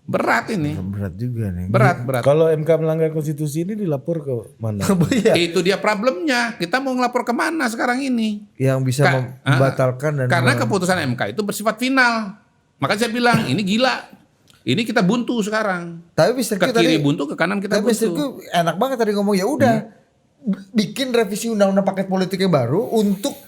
Berat ini. Berat juga nih. Berat. Kalau MK melanggar konstitusi ini dilapor ke mana? Itu dia problemnya. Kita mau ngelapor kemana sekarang ini? Yang bisa membatalkan dan karena keputusan MK itu bersifat final. Makanya saya bilang ini gila. Ini kita buntu sekarang. Tapi Mr. Ke kiri buntu, ke kanan kita buntu. Tapi Mr. Q enak banget tadi ngomong ya udah bikin revisi undang-undang paket politik yang baru untuk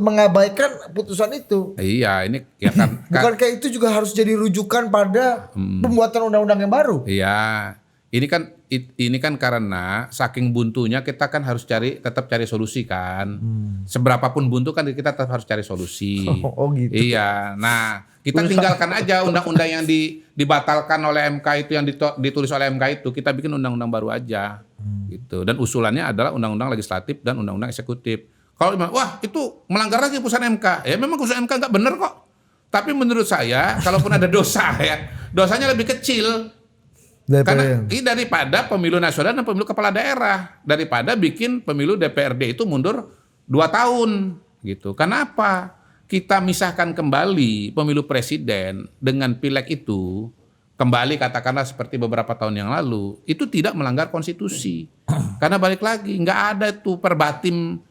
mengabaikan putusan itu. Iya, ini ya kan. Bukan kayak itu juga harus jadi rujukan pada pembuatan undang-undang yang baru. Iya. Ini kan karena saking buntunya kita kan harus tetap cari solusi kan. Seberapapun buntu kan kita tetap harus cari solusi. Oh gitu. Iya. Nah, kita tinggalkan aja undang-undang yang dibatalkan oleh MK itu yang ditulis oleh MK itu, kita bikin undang-undang baru aja. Gitu. Dan usulannya adalah undang-undang legislatif dan undang-undang eksekutif. Kalau wah itu melanggar lagi putusan MK. Ya memang putusan MK nggak benar kok. Tapi menurut saya kalaupun ada dosa ya, dosanya lebih kecil. Daripada pemilu nasional dan pemilu kepala daerah, daripada bikin pemilu DPRD itu mundur 2 tahun gitu. Kenapa? Kita misahkan kembali pemilu presiden dengan pileg itu, kembali katakanlah seperti beberapa tahun yang lalu, itu tidak melanggar konstitusi. Karena balik lagi, nggak ada tuh perbatim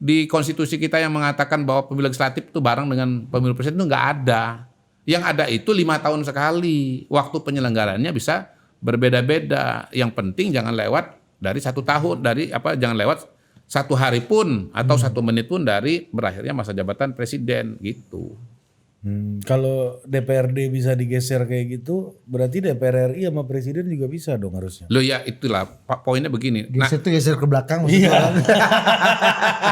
di konstitusi kita yang mengatakan bahwa pemilu legislatif itu bareng dengan pemilu presiden, itu nggak ada. Yang ada itu 5 tahun sekali. Waktu penyelenggarannya bisa berbeda-beda. Yang penting jangan lewat dari 1 tahun, jangan lewat 1 hari pun atau 1 menit pun dari berakhirnya masa jabatan presiden gitu. Kalau DPRD bisa digeser kayak gitu, berarti DPR RI sama presiden juga bisa dong harusnya. Loh ya itulah poinnya begini. Geser ke belakang maksudnya. Iya.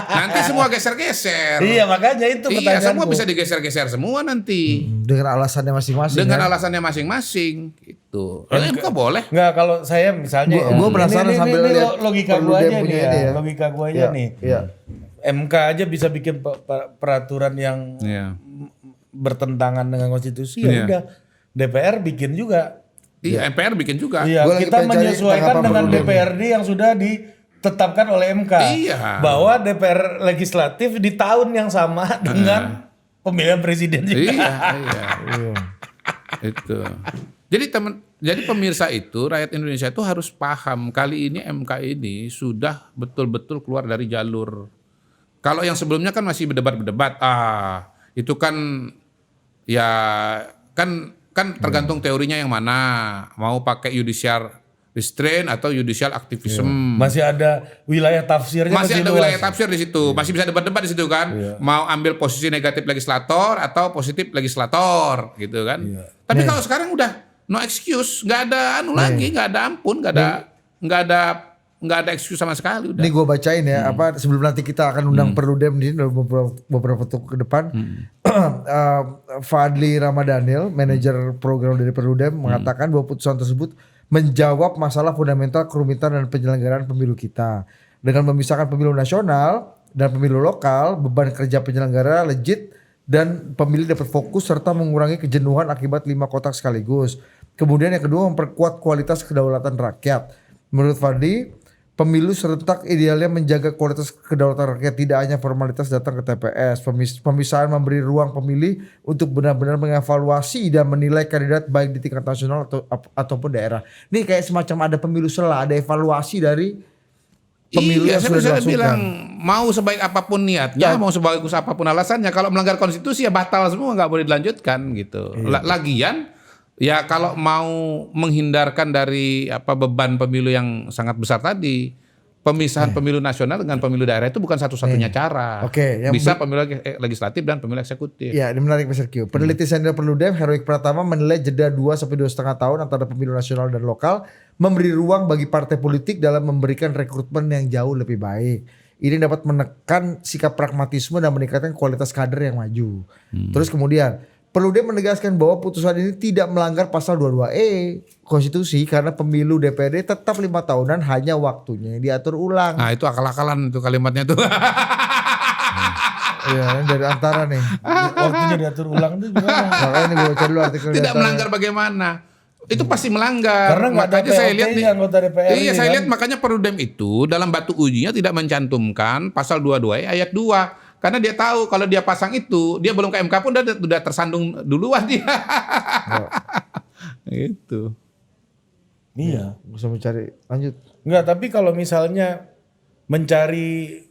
Nanti semua geser-geser. Iya makanya itu pertanyaanku. Iya semua bisa digeser-geser semua nanti. Dengan alasannya masing-masing. Alasannya masing-masing gitu. Enggak boleh. Enggak kalau saya misalnya Gue penasaran sambil lihat logika gue aja nih ya. Logika gue aja nih. Iya. MK aja bisa bikin peraturan yang bertentangan dengan konstitusi ya udah DPR bikin juga. Iya, MPR bikin juga. Iya, kita menyesuaikan dengan DPRD yang sudah ditetapkan oleh MK. Iya. Bahwa DPR legislatif di tahun yang sama dengan pemilihan presiden juga. Iya. Itu. Jadi pemirsa itu rakyat Indonesia itu harus paham kali ini MK ini sudah betul-betul keluar dari jalur. Kalau yang sebelumnya kan masih berdebat-berdebat. Itu kan ya kan tergantung teorinya yang mana, mau pakai judicial restraint atau judicial activism. Masih ada wilayah tafsirnya. Masih ada wilayah tafsir di situ. Masih bisa debat-debat di situ kan. Mau ambil posisi negatif legislator atau positif legislator gitu kan. Tapi kalau sekarang udah no excuse, nggak ada lagi, nggak ada ampun, nggak ada excuse sama sekali udah. Ini gue bacain ya, sebelum nanti kita akan undang Perludem di beberapa waktu ke depan. Fadli Ramadhanil, manajer program dari Perludem, mengatakan bahwa putusan tersebut menjawab masalah fundamental kerumitan dan penyelenggaraan pemilu kita. Dengan memisahkan pemilu nasional dan pemilu lokal, beban kerja penyelenggara legit dan pemilih dapat fokus serta mengurangi kejenuhan akibat 5 kotak sekaligus. Kemudian yang kedua memperkuat kualitas kedaulatan rakyat. Menurut Fadli, pemilu serentak idealnya menjaga kualitas kedaulatan rakyat, tidak hanya formalitas datang ke TPS. Pemisahan memberi ruang pemilih untuk benar-benar mengevaluasi dan menilai kandidat baik di tingkat nasional ataupun daerah. Ini kayak semacam ada pemilu sela, ada evaluasi dari pemilu yang sudah saya dilangsungkan. bilang mau sebaik apapun niatnya, mau sebagus apapun alasannya, kalau melanggar konstitusi ya batal semua, nggak boleh dilanjutkan gitu. Lagian ya kalau mau menghindarkan dari beban pemilu yang sangat besar tadi, pemisahan pemilu nasional dengan pemilu daerah itu bukan satu-satunya cara. Yang bisa pemilu legislatif dan pemilu eksekutif. Ya, ini menarik Mr. Q. Peneliti senior Perludem Heroik Pratama menilai jeda 2 sampai 2,5 tahun antara pemilu nasional dan lokal memberi ruang bagi partai politik dalam memberikan rekrutmen yang jauh lebih baik. Ini dapat menekan sikap pragmatisme dan meningkatkan kualitas kader yang maju. Terus kemudian Perludem menegaskan bahwa putusan ini tidak melanggar pasal 22E konstitusi karena pemilu DPRD tetap 5 tahunan, hanya waktunya yang diatur ulang. Nah itu akal-akalan itu kalimatnya tuh. Iya, dari antara nih. Waktunya diatur ulang itu gimana? Makanya nih gue baca dulu artikel. Tidak melanggar bagaimana? Itu pasti melanggar. Karena nggak ada saya lihat nih, anggota DPR. iya saya lihat makanya Perludem itu dalam batu ujinya tidak mencantumkan pasal 22 ayat 2. Karena dia tahu kalau dia pasang itu, dia belum ke MK pun udah tersandung duluan dia. Itu. Iya. Bisa mencari, lanjut. Enggak, tapi kalau misalnya mencari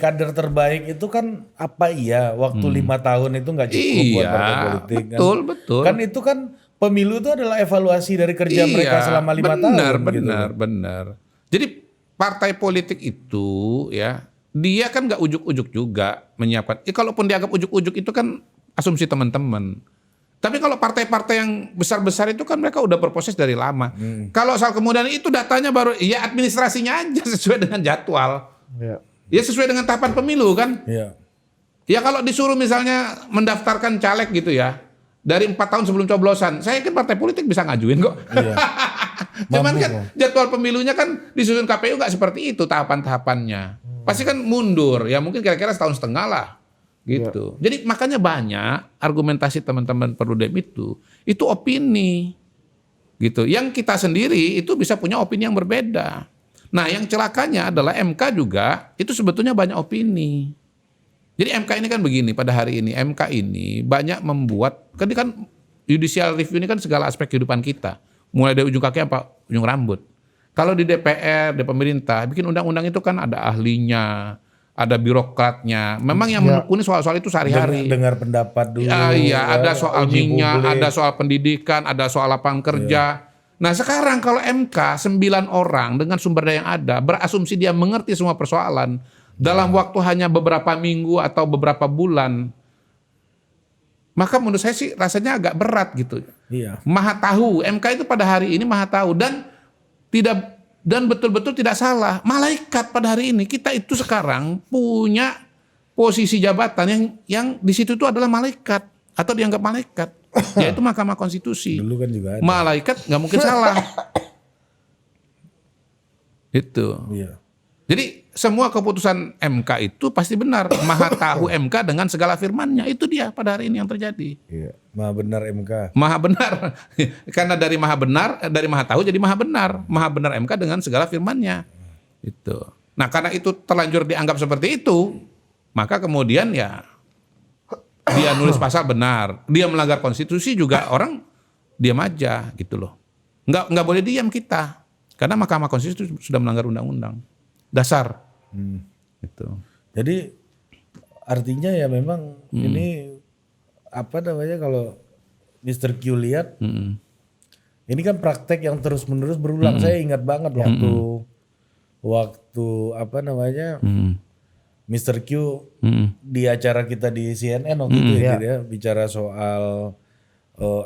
kader terbaik itu kan waktu 5 tahun itu nggak cukup buat partai politik kan. Betul. Kan itu kan pemilu itu adalah evaluasi dari kerja mereka selama 5 tahun. Benar. Jadi partai politik itu ya, dia kan nggak ujuk-ujuk juga menyiapkan. Kalaupun dianggap ujuk-ujuk itu kan asumsi teman-teman. Tapi kalau partai-partai yang besar-besar itu kan mereka udah berproses dari lama. Kalau soal kemudian itu datanya baru, ya administrasinya aja sesuai dengan jadwal. Ya sesuai dengan tahapan pemilu kan. Ya kalau disuruh misalnya mendaftarkan caleg gitu ya, dari 4 tahun sebelum coblosan, saya yakin partai politik bisa ngajuin kok. Cuman kan jadwal pemilunya kan disusun KPU nggak seperti itu tahapan-tahapannya. Pasti kan mundur, ya mungkin kira-kira setahun setengah lah. Gitu. Jadi makanya banyak argumentasi teman-teman Perludem itu opini. Gitu. Yang kita sendiri itu bisa punya opini yang berbeda. Nah, yang celakanya adalah MK juga itu sebetulnya banyak opini. Jadi MK ini kan begini pada hari ini, MK ini banyak membuat, kan judicial review ini kan segala aspek kehidupan kita. Mulai dari ujung kaki ujung rambut. Kalau di DPR, di pemerintah, bikin undang-undang itu kan ada ahlinya, ada birokratnya. Memang yang menekuni soal-soal itu sehari-hari. Dengar pendapat dulu. Iya, ada soal minyak, ada soal pendidikan, ada soal lapangan kerja. Nah sekarang kalau MK 9 orang dengan sumber daya yang ada, berasumsi dia mengerti semua persoalan dalam waktu hanya beberapa minggu atau beberapa bulan, maka menurut saya sih rasanya agak berat gitu. Maha tahu, MK itu pada hari ini maha tahu dan betul-betul tidak salah. Malaikat pada hari ini kita itu sekarang punya posisi jabatan yang di situ itu adalah malaikat atau dianggap malaikat, yaitu Mahkamah Konstitusi. Dulu kan juga ada. Malaikat nggak mungkin salah. Itu. Jadi semua keputusan MK itu pasti benar. Maha tahu MK dengan segala firman-Nya. Itu dia pada hari ini yang terjadi. Maha benar MK. Maha benar. Karena dari maha benar, dari maha tahu jadi maha benar. Maha benar MK dengan segala firman-Nya. Itu. Nah karena itu terlanjur dianggap seperti itu, maka kemudian ya dia nulis pasal benar. Dia melanggar konstitusi juga orang diam aja gitu loh. Nggak boleh diam kita. Karena Mahkamah Konstitusi sudah melanggar undang-undang dasar. Gitu. Jadi artinya ya memang ini kalau Mr. Q lihat ini kan praktek yang terus-menerus berulang. Saya ingat banget waktu Mr. Q di acara kita di CNN waktu itu ya, bicara soal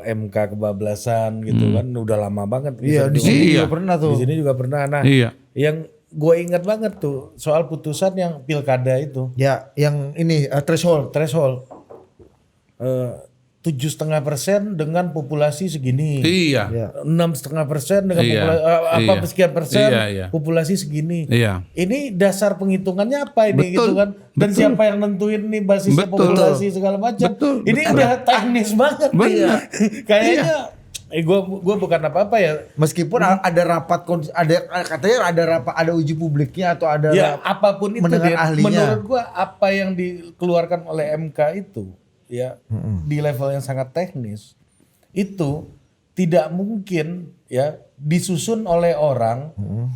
MK kebablasan gitu kan, udah lama banget. Iya, di sini juga pernah tuh. Di sini juga pernah. Nah, yang gue ingat banget tuh soal putusan yang pilkada itu. Ya, yang ini threshold. 7,5% dengan populasi segini. Iya. 6,5% dengan populasi sekian persen populasi segini. Iya. Ini dasar penghitungannya apa ini Betul. gitu kan? Dan siapa yang nentuin nih basisnya populasi segala macam? Ini udah teknis banget nih. Kayaknya gue bukan apa-apa ya. Meskipun ada rapat, katanya ada uji publiknya atau ada apapun itu ahlinya. menurut gue apa yang dikeluarkan oleh MK itu ya di level yang sangat teknis itu tidak mungkin ya disusun oleh orang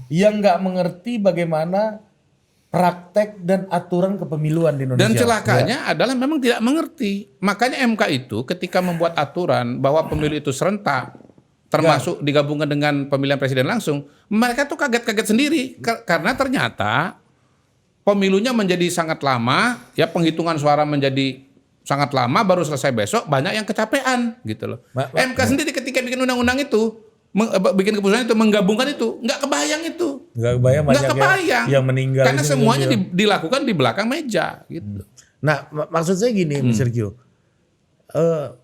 yang nggak mengerti bagaimana praktek dan aturan kepemiluan di Indonesia. Dan celakanya adalah memang tidak mengerti. Makanya MK itu ketika membuat aturan bahwa pemilu itu serentak, termasuk digabungkan dengan pemilihan presiden langsung, mereka tuh kaget-kaget sendiri karena ternyata pemilunya menjadi sangat lama, ya penghitungan suara menjadi sangat lama, baru selesai besok, banyak yang kecapean gitu loh. MK sendiri ketika bikin undang-undang itu, bikin keputusan itu, menggabungkan itu, nggak kebayang itu. Nggak kebayang yang meninggal. Karena semuanya dilakukan di belakang meja gitu. Nah, maksud saya gini, Mr. Q.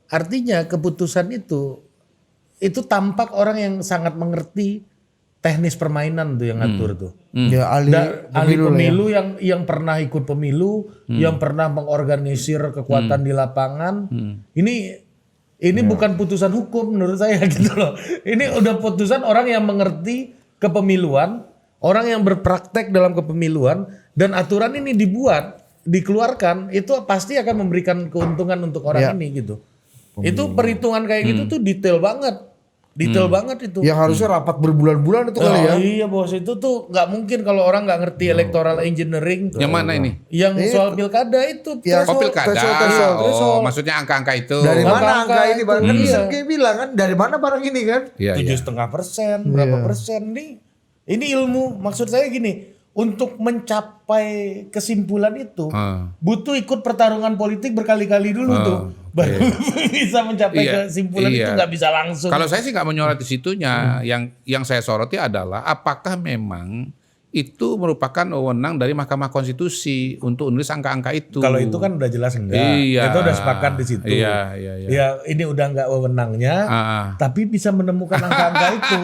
Artinya keputusan itu tampak orang yang sangat mengerti teknis permainan tuh yang ngatur tuh. Ya, ahli pemilu yang pernah ikut pemilu, yang pernah mengorganisir kekuatan di lapangan. Ini bukan putusan hukum menurut saya gitu loh. Ini udah putusan orang yang mengerti kepemiluan, orang yang berpraktek dalam kepemiluan, dan aturan ini dikeluarkan itu pasti akan memberikan keuntungan untuk orang ini gitu. Itu perhitungan kayak gitu tuh detail banget. Detail banget itu. Yang harusnya rapat berbulan-bulan itu kali ya. Iya bos, itu tuh nggak mungkin kalau orang nggak ngerti electoral engineering. Yang mana ini? Yang soal pilkada itu. Pilkada. Maksudnya angka-angka itu. Dari mana angka ini? Bang Iya. Kayak bilang kan, dari mana barang ini kan? 7,5%, berapa persen nih? Ini ilmu. Maksud saya gini, untuk mencapai kesimpulan itu butuh ikut pertarungan politik berkali-kali dulu tuh. Baru bisa mencapai kesimpulan itu, nggak bisa langsung. Kalau saya sih nggak menyoroti situnya. Yang saya soroti adalah apakah memang itu merupakan wewenang dari Mahkamah Konstitusi untuk menulis angka-angka itu. Kalau itu kan udah jelas enggak. Itu udah sepakat di situ. Ya ini udah enggak wewenangnya, tapi bisa menemukan angka-angka itu.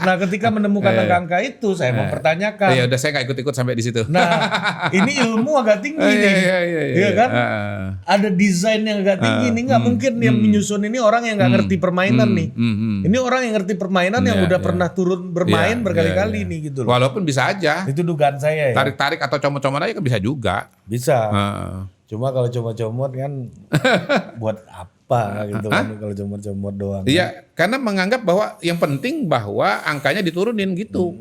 Nah, ketika menemukan angka-angka itu, saya mempertanyakan. Iya, udah saya nggak ikut-ikut sampai di situ. Nah, ini ilmu agak tinggi nih. Iya kan? Ada desain yang agak tinggi nih. Nggak mungkin yang menyusun ini orang yang nggak ngerti permainan nih. Ini orang yang ngerti permainan yang udah pernah turun bermain berkali-kali nih gitu loh. Walaupun bisa aja. Itu dugaan saya ya. Tarik-tarik atau comot-comot aja kan bisa juga. Bisa. Cuma kalau comot-comot kan buat apa gitu kan kalau comot-comot doang. Iya, karena menganggap bahwa yang penting bahwa angkanya diturunin gitu.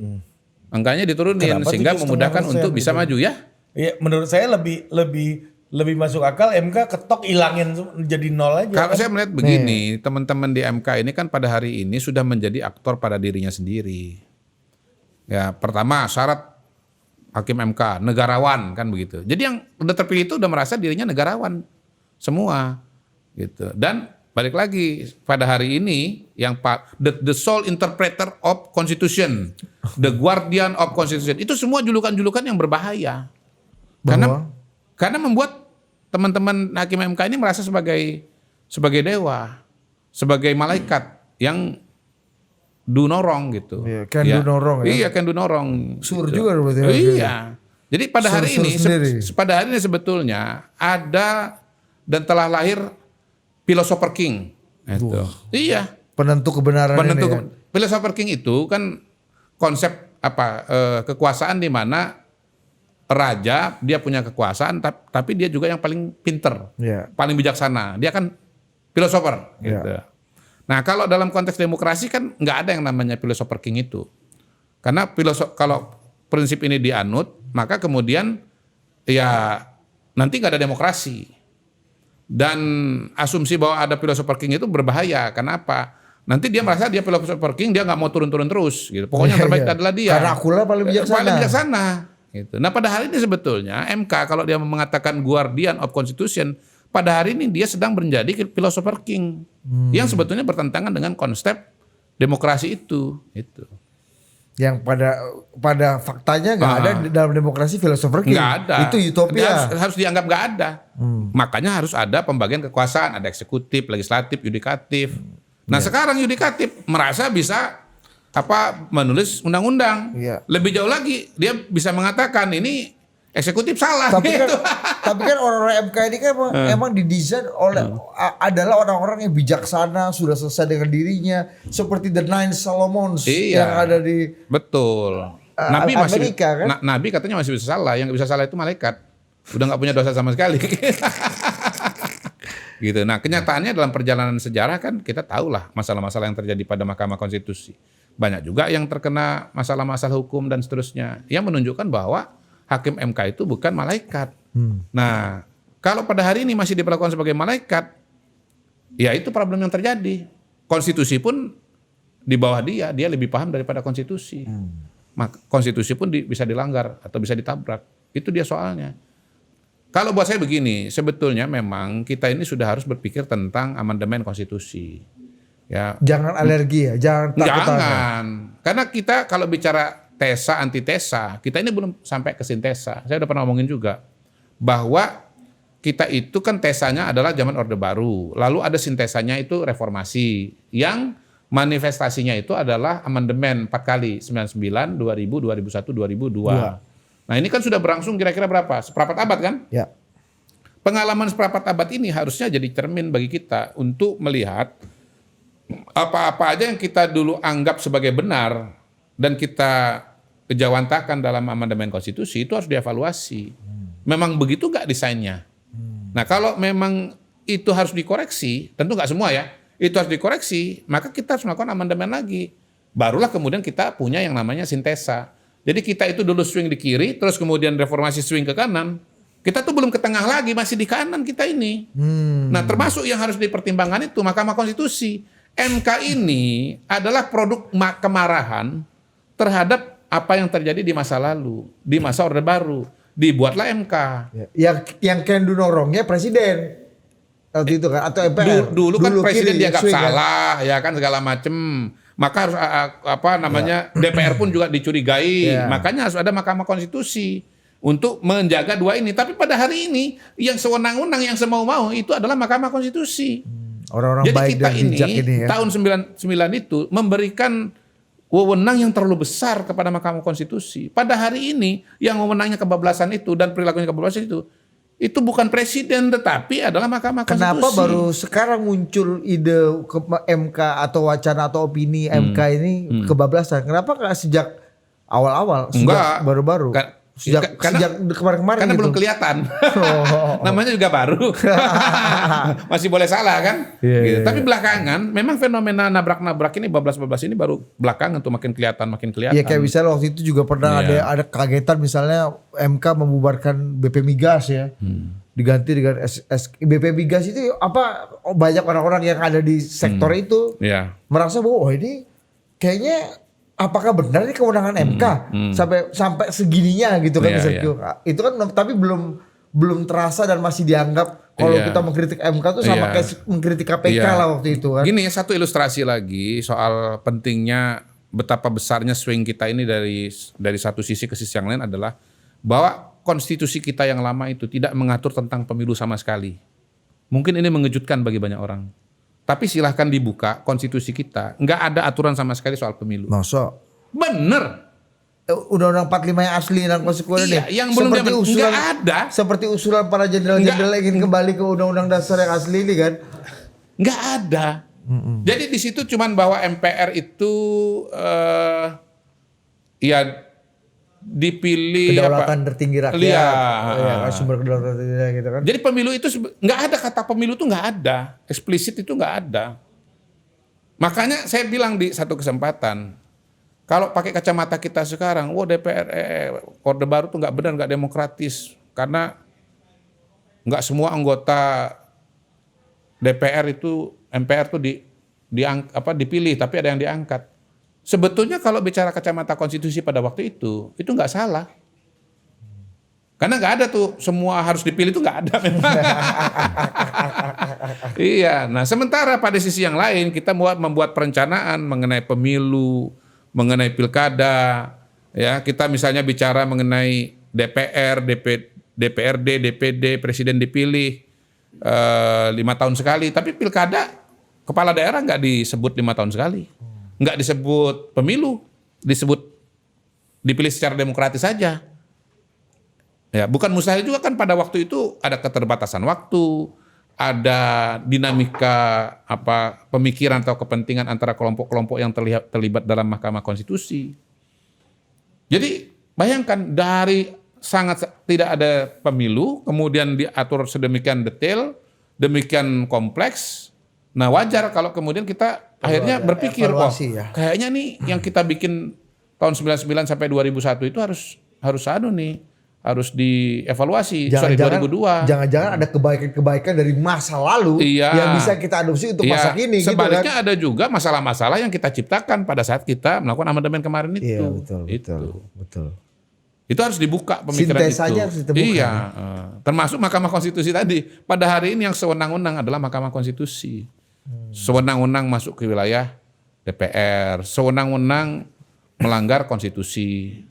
Angkanya diturunin. Kenapa sehingga memudahkan untuk bisa maju ya. Iya, menurut saya lebih masuk akal MK ketok ilangin jadi nol aja. Kalau saya melihat begini, teman-teman di MK ini kan pada hari ini sudah menjadi aktor pada dirinya sendiri. Ya, pertama syarat hakim MK negarawan kan begitu. Jadi yang udah terpilih itu udah merasa dirinya negarawan semua gitu. Dan balik lagi pada hari ini yang the sole interpreter of constitution, the guardian of constitution, itu semua julukan-julukan yang berbahaya. Karena membuat teman-teman hakim MK ini merasa sebagai dewa, sebagai malaikat yang do no wrong gitu. Iya, can do no wrong ya. Iya, can do no wrong. Sur juga berarti. Iya. Jadi pada hari ini sebetulnya ada dan telah lahir philosopher king. Itu. Iya. Penentu kebenaran ini ya. Philosopher king itu kan konsep kekuasaan di mana raja dia punya kekuasaan tapi dia juga yang paling pinter, paling bijaksana. Dia kan philosopher gitu. Nah, kalau dalam konteks demokrasi kan nggak ada yang namanya philosopher king itu. Karena kalau prinsip ini dianut, maka kemudian ya nanti nggak ada demokrasi. Dan asumsi bahwa ada philosopher king itu berbahaya. Kenapa? Nanti dia merasa dia philosopher king, dia nggak mau turun-turun terus. Gitu. Pokoknya yang terbaik adalah dia. Karena akulah paling bijaksana. Paling bijaksana. Gitu. Nah, pada hari ini sebetulnya MK kalau dia mengatakan guardian of constitution, pada hari ini dia sedang menjadi philosopher king yang sebetulnya bertentangan dengan konsep demokrasi itu. Yang pada faktanya nggak ada dalam demokrasi filosofer king. Nggak ada. Itu utopia. Harus dianggap nggak ada. Makanya harus ada pembagian kekuasaan, ada eksekutif, legislatif, yudikatif. Nah sekarang yudikatif merasa bisa menulis undang-undang. Lebih jauh lagi dia bisa mengatakan ini eksekutif salah. Tapi gitu. Tapi kan orang-orang MK ini kan emang didesain oleh adalah orang-orang yang bijaksana, sudah selesai dengan dirinya, seperti the Nine Solomons yang ada di Nabi Amerika, kan? Nabi katanya masih bisa salah, yang bisa salah itu malaikat. Udah nggak punya dosa sama sekali. Gitu. Nah, kenyataannya dalam perjalanan sejarah kan kita tahulah masalah-masalah yang terjadi pada Mahkamah Konstitusi. Banyak juga yang terkena masalah-masalah hukum dan seterusnya, yang menunjukkan bahwa hakim MK itu bukan malaikat. Nah, kalau pada hari ini masih diperlakukan sebagai malaikat, ya itu problem yang terjadi. Konstitusi pun di bawah dia lebih paham daripada konstitusi. Maka konstitusi pun bisa dilanggar atau bisa ditabrak. Itu dia soalnya. Kalau buat saya begini, sebetulnya memang kita ini sudah harus berpikir tentang amandemen konstitusi. Ya. Jangan alergi ya, jangan takut. Jangan. Karena kita kalau bicara tesa, antitesa, kita ini belum sampai ke sintesa. Saya udah pernah ngomongin juga bahwa kita itu kan tesanya adalah zaman Orde Baru, lalu ada sintesanya itu reformasi, yang manifestasinya itu adalah amandemen 4 kali, 99, 2000, 2001, 2002. Nah ini kan sudah berlangsung kira-kira berapa? Seperempat abad kan? Ya. Pengalaman seperempat abad ini harusnya jadi cermin bagi kita untuk melihat apa-apa aja yang kita dulu anggap sebagai benar dan kita kejawantakan dalam amandemen konstitusi itu harus dievaluasi. Memang begitu nggak desainnya? Nah kalau memang itu harus dikoreksi, tentu nggak semua ya, itu harus dikoreksi, maka kita harus melakukan amandemen lagi. Barulah kemudian kita punya yang namanya sintesa. Jadi kita itu dulu swing di kiri, terus kemudian reformasi swing ke kanan. Kita tuh belum ke tengah lagi, masih di kanan kita ini. Nah termasuk yang harus dipertimbangkan itu Mahkamah Konstitusi. MK ini adalah produk kemarahan terhadap apa yang terjadi di masa lalu, di masa Orde Baru. Dibuatlah MK. Yang Kendu norongnya presiden. Waktu itu kan, atau MPR. Dulu kan presiden dianggap salah, ya kan segala macem. Maka harus DPR pun juga dicurigai. Makanya harus ada Mahkamah Konstitusi untuk menjaga dua ini. Tapi pada hari ini yang sewenang-wenang, yang semau-mau itu adalah Mahkamah Konstitusi. Orang-orang baik dan bijak ini ya. Tahun 99 itu memberikan wewenang yang terlalu besar kepada Mahkamah Konstitusi. Pada hari ini yang wewenangnya kebablasan itu dan perilakunya kebablasan itu bukan presiden tetapi adalah Mahkamah Konstitusi. Kenapa baru sekarang muncul ide ke MK atau wacana atau opini MK ini kebablasan? Kenapa nggak sejak awal-awal? Sejak baru-baru? Sejak kemarin-kemarin karena gitu. belum kelihatan. Namanya juga baru. Masih boleh salah kan? Gitu. Tapi belakangan memang fenomena nabrak-nabrak ini, bablas-bablas ini baru belakangan tuh makin kelihatan. Iya kayak misalnya waktu itu juga pernah ada kagetan misalnya MK membubarkan BP Migas ya. Diganti dengan BP Migas itu banyak orang-orang yang ada di sektor itu merasa bahwa ini kayaknya apakah benar ini kewenangan MK sampai segininya gitu kan itu kan tapi belum terasa dan masih dianggap kalau kita mengkritik MK tuh sama kayak mengkritik KPK lah waktu itu kan. Gini satu ilustrasi lagi soal pentingnya betapa besarnya swing kita ini dari satu sisi ke sisi yang lain adalah bahwa konstitusi kita yang lama itu tidak mengatur tentang pemilu sama sekali. Mungkin ini mengejutkan bagi banyak orang. Tapi silahkan dibuka konstitusi kita, nggak ada aturan sama sekali soal pemilu. Masa? Bener. Undang-undang 45 yang asli dan konstitusi yang belum nggak ada. Seperti usulan para jenderal-jenderal ingin kembali ke undang-undang dasar yang asli ini kan? Nggak ada. Jadi di situ cuman bahwa MPR itu dipilih kedaulatan tertinggi rakyat. Iya, sumber kedaulatan tertinggi gitu kan. Jadi pemilu itu nggak ada, kata pemilu itu nggak ada, eksplisit itu nggak ada. Makanya saya bilang di satu kesempatan, kalau pakai kacamata kita sekarang, DPR Orde Baru tuh nggak benar, nggak demokratis, karena nggak semua anggota DPR itu MPR tuh dipilih, tapi ada yang diangkat. Sebetulnya kalau bicara kacamata konstitusi pada waktu itu nggak salah. Karena nggak ada tuh semua harus dipilih, itu nggak ada memang. Iya, nah sementara pada sisi yang lain kita membuat perencanaan mengenai pemilu, mengenai pilkada, ya kita misalnya bicara mengenai DPR, DPRD, DPD, presiden dipilih 5 tahun sekali, tapi pilkada kepala daerah nggak disebut 5 tahun sekali, nggak disebut pemilu, disebut dipilih secara demokratis saja. Ya, bukan mustahil juga kan pada waktu itu ada keterbatasan waktu, ada dinamika pemikiran atau kepentingan antara kelompok-kelompok yang terlibat dalam Mahkamah Konstitusi. Jadi bayangkan dari sangat tidak ada pemilu, kemudian diatur sedemikian detail, demikian kompleks. Nah wajar kalau kemudian kita akhirnya berpikir, kayaknya nih yang kita bikin tahun 99 sampai 2001 itu harus dievaluasi. Jangan-jangan 2002. Jangan-jangan ada kebaikan-kebaikan dari masa lalu yang bisa kita adopsi untuk masa kini. Sebaliknya gitu kan? ada juga masalah-masalah yang kita ciptakan pada saat kita melakukan amandemen kemarin itu. Iya, betul. Itu harus dibuka pemikiran Sintesanya itu. harus ditemukan. Iya, termasuk Mahkamah Konstitusi tadi. Pada hari ini yang sewenang-wenang adalah Mahkamah Konstitusi. Sewenang-wenang masuk ke wilayah DPR, sewenang-wenang melanggar konstitusi.